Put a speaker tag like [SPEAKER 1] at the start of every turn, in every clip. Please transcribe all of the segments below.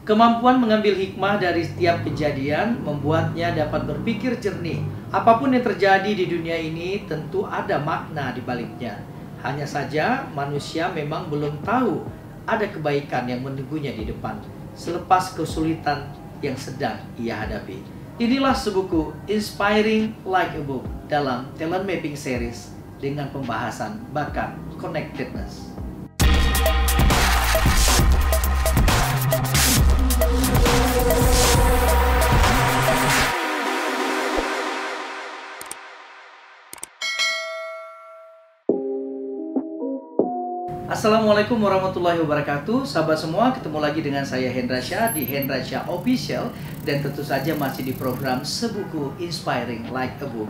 [SPEAKER 1] Kemampuan mengambil hikmah dari setiap kejadian membuatnya dapat berpikir jernih. Apapun yang terjadi di dunia ini tentu ada makna di baliknya. Hanya saja manusia memang belum tahu ada kebaikan yang menunggunya di depan selepas kesulitan yang sedang ia hadapi. Inilah sebuku Inspiring Like a Book dalam Talent Mapping Series dengan pembahasan bakat connectedness. Assalamualaikum warahmatullahi wabarakatuh. Sahabat semua, ketemu lagi dengan saya Hendra Syah di Hendra Syah Official. Dan tentu saja masih di program Sebuku Inspiring Like a Book.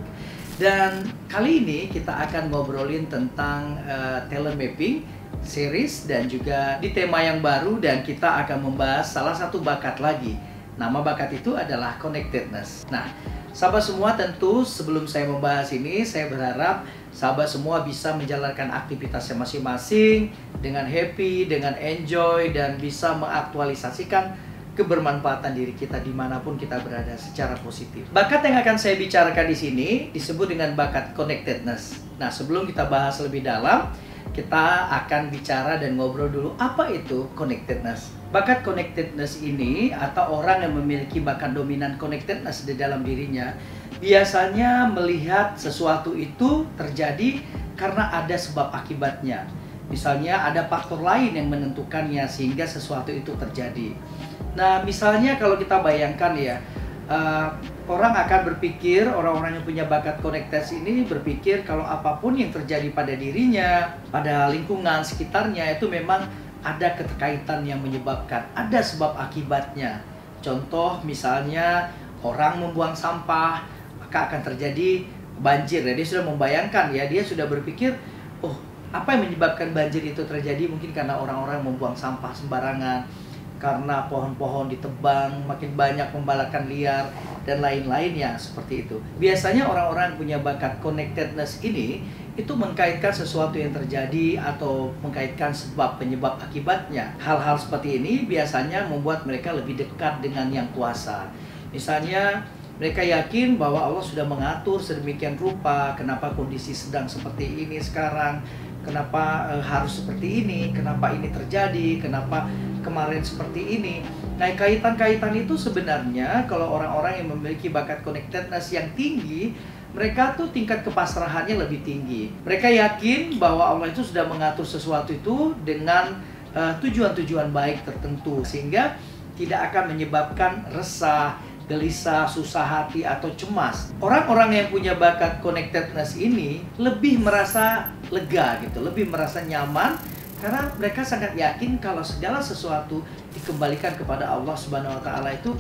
[SPEAKER 1] Dan kali ini kita akan ngobrolin tentang talent mapping series dan juga di tema yang baru. Dan kita akan membahas salah satu bakat lagi. Nama bakat itu adalah connectedness. Nah, sahabat semua, tentu sebelum saya membahas ini, saya berharap sahabat semua bisa menjalankan aktivitasnya masing-masing dengan happy, dengan enjoy, dan bisa mengaktualisasikan kebermanfaatan diri kita dimanapun kita berada secara positif. Bakat yang akan saya bicarakan di sini disebut dengan bakat connectedness. Nah, sebelum kita bahas lebih dalam, kita akan bicara dan ngobrol dulu apa itu connectedness. Bakat connectedness ini atau orang yang memiliki bakat dominan connectedness di dalam dirinya biasanya melihat sesuatu itu terjadi karena ada sebab akibatnya. Misalnya ada faktor lain yang menentukannya sehingga sesuatu itu terjadi. Nah, misalnya kalau kita bayangkan ya, orang akan berpikir, orang-orang yang punya bakat connectedness ini berpikir kalau apapun yang terjadi pada dirinya, pada lingkungan sekitarnya itu memang ada keterkaitan yang menyebabkan, ada sebab akibatnya. Contoh misalnya orang membuang sampah, maka akan terjadi banjir. Dia sudah membayangkan ya, dia sudah berpikir, oh, apa yang menyebabkan banjir itu terjadi? Mungkin karena orang-orang membuang sampah sembarangan, karena pohon-pohon ditebang, makin banyak pembalakan liar, dan lain-lainnya seperti itu. Biasanya orang-orang yang punya bakat connectedness ini itu mengkaitkan sesuatu yang terjadi atau mengkaitkan sebab penyebab akibatnya. Hal-hal seperti ini biasanya membuat mereka lebih dekat dengan yang kuasa. Misalnya mereka yakin bahwa Allah sudah mengatur sedemikian rupa kenapa kondisi sedang seperti ini sekarang, kenapa harus seperti ini, kenapa ini terjadi, kenapa kemarin seperti ini. Nah, kaitan-kaitan itu sebenarnya kalau orang-orang yang memiliki bakat connectedness yang tinggi, mereka tuh tingkat kepasrahannya lebih tinggi. Mereka yakin bahwa Allah itu sudah mengatur sesuatu itu dengan tujuan-tujuan baik tertentu, sehingga tidak akan menyebabkan resah, gelisah, susah hati, atau cemas. Orang-orang yang punya bakat connectedness ini lebih merasa lega gitu, lebih merasa nyaman karena mereka sangat yakin kalau segala sesuatu dikembalikan kepada Allah Subhanahu wa taala itu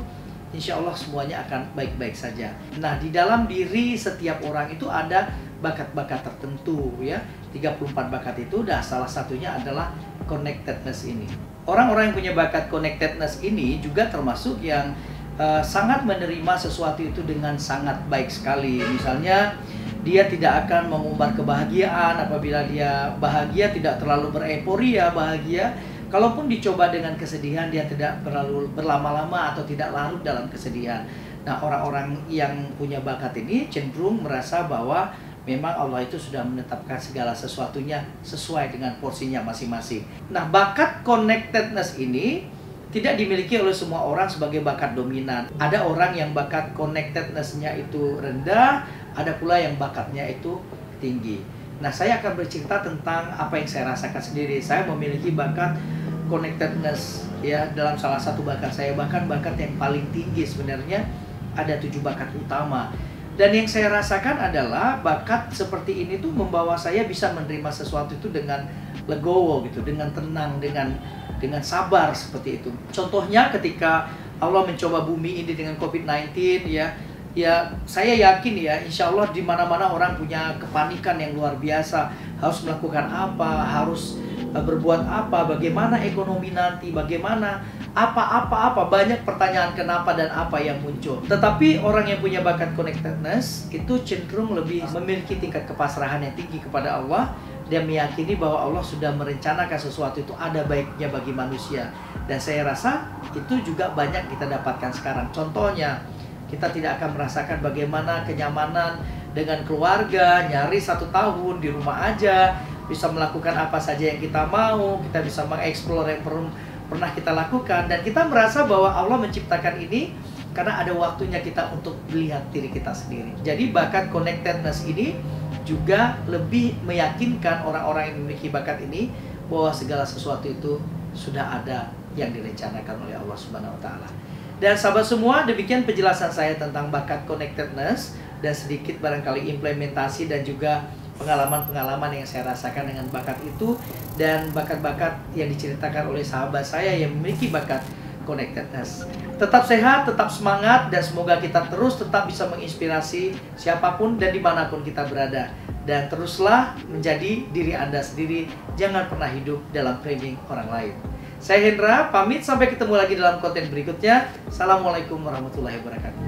[SPEAKER 1] insya Allah semuanya akan baik-baik saja. Nah, di dalam diri setiap orang itu ada bakat-bakat tertentu ya. 34 bakat itu, salah satunya adalah connectedness ini. Orang-orang yang punya bakat connectedness ini juga termasuk yang sangat menerima sesuatu itu dengan sangat baik sekali. Misalnya dia tidak akan mengumbar kebahagiaan apabila dia bahagia, tidak terlalu bereporia bahagia. Kalaupun dicoba dengan kesedihan, dia tidak terlalu berlama-lama atau tidak larut dalam kesedihan. Nah, orang-orang yang punya bakat ini cenderung merasa bahwa memang Allah itu sudah menetapkan segala sesuatunya sesuai dengan porsinya masing-masing. Nah, bakat connectedness ini tidak dimiliki oleh semua orang sebagai bakat dominan. Ada orang yang bakat connectedness-nya itu rendah, ada pula yang bakatnya itu tinggi. Nah, saya akan bercerita tentang apa yang saya rasakan sendiri. Saya memiliki bakat connectedness ya dalam salah satu bakat saya, bahkan bakat yang paling tinggi sebenarnya ada 7 bakat utama. Dan yang saya rasakan adalah bakat seperti ini tuh membawa saya bisa menerima sesuatu itu dengan legowo gitu, dengan tenang, dengan sabar seperti itu. Contohnya ketika Allah mencoba bumi ini dengan COVID-19 ya saya yakin ya, insya Allah di mana-mana orang punya kepanikan yang luar biasa, harus melakukan apa, harus berbuat apa, bagaimana ekonomi nanti, bagaimana apa banyak pertanyaan kenapa dan apa yang muncul. Tetapi orang yang punya bakat connectedness itu cenderung lebih memiliki tingkat kepasrahan yang tinggi kepada Allah. Dia meyakini bahwa Allah sudah merencanakan sesuatu itu ada baiknya bagi manusia. Dan saya rasa itu juga banyak kita dapatkan sekarang. Contohnya, kita tidak akan merasakan bagaimana kenyamanan dengan keluarga, nyaris 1 tahun di rumah aja, bisa melakukan apa saja yang kita mau, kita bisa mengeksplor yang pernah kita lakukan, dan kita merasa bahwa Allah menciptakan ini karena ada waktunya kita untuk melihat diri kita sendiri. Jadi bakat connectedness ini juga lebih meyakinkan orang-orang yang memiliki bakat ini bahwa segala sesuatu itu sudah ada yang direncanakan oleh Allah Subhanahu wa taala. Dan sahabat semua, demikian penjelasan saya tentang bakat connectedness dan sedikit barangkali implementasi dan juga pengalaman-pengalaman yang saya rasakan dengan bakat itu dan bakat-bakat yang diceritakan oleh sahabat saya yang memiliki bakat connectedness. Tetap sehat, tetap semangat, dan semoga kita terus tetap bisa menginspirasi siapapun dan dimanapun kita berada. Dan teruslah menjadi diri Anda sendiri, jangan pernah hidup dalam framing orang lain. Saya Hendra, pamit, sampai ketemu lagi dalam konten berikutnya. Assalamualaikum warahmatullahi wabarakatuh.